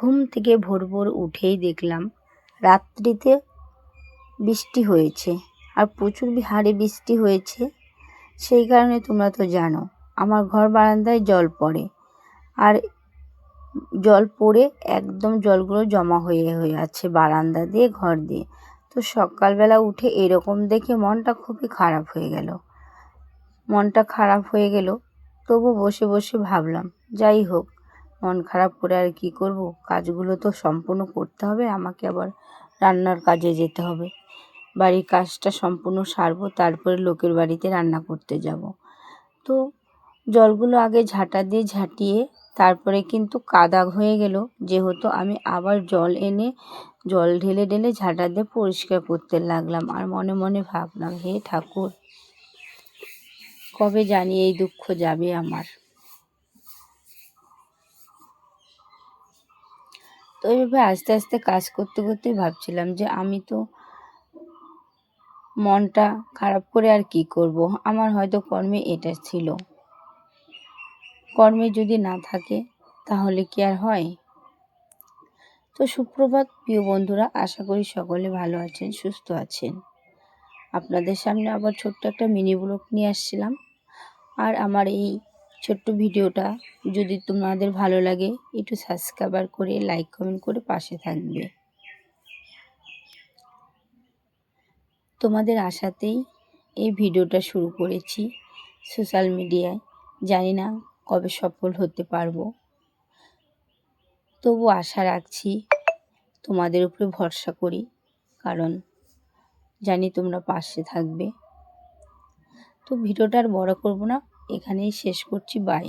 ঘুম থেকে ভোর ভোর উঠেই দেখলাম রাত্রিতে বৃষ্টি হয়েছে, আর প্রচুর হারে বৃষ্টি হয়েছে। সেই কারণে তোমরা তো জানো আমার ঘর বারান্দায় জল পড়ে, আর জল পড়ে একদম জলগুলো জমা হয়ে আছে বারান্দা দিয়ে ঘর দিয়ে। তো সকালবেলা উঠে এরকম দেখে মনটা খুবই খারাপ হয়ে গেল। তবু বসে বসে ভাবলাম যাই হোক, মন খারাপ করে আর কি করব, কাজগুলো তো সম্পূর্ণ করতে হবে। আমাকে আবার রান্নার কাজে যেতে হবে, বাড়ির কাজটা সম্পূর্ণ সারবো, তারপরে লোকের বাড়িতে রান্না করতে যাব। তো জলগুলো আগে ঝাঁটা দিয়ে ঝাঁটিয়ে তারপরে কিন্তু কাদা হয়ে গেল, যেহেতু আমি আবার জল এনে জল ঢেলে ঢেলে ঝাঁটা দিয়ে পরিষ্কার করতে লাগলাম। আর মনে মনে ভাবলাম, হে ঠাকুর, কবে জানি এই দুঃখ যাবে আমার। তো এইভাবে আস্তে আস্তে কাজ করতে করতে ভাবছিলাম যে আমি তো মনটা খারাপ করে আর কি করব, আমার হয়তো কর্মে এটা ছিল। কর্মে যদি না থাকে তাহলে কি আর হয়? তো সুপ্রভাত প্রিয় বন্ধুরা, আশা করি সকলে ভালো আছেন, সুস্থ আছেন। আপনাদের সামনে আবার ছোট্ট একটা মিনি ব্লগ নিয়ে আসছিলাম। আর আমার এই ছোট্ট ভিডিওটা যদি তোমাদের ভালো লাগে একটু সাবস্ক্রাইব করে লাইক কমেন্ট করে পাশে থাকবে। তোমাদের আশাতেই এই ভিডিওটা শুরু করেছি সোশ্যাল মিডিয়ায়। জানি না কবে সফল হতে পারবো, তবু আশা রাখছি, তোমাদের উপরে ভরসা করি, কারণ জানি তোমরা পাশে থাকবে। তো ভিডিওটা আর বড় করব না, এখানেই শেষ করছি। বাই।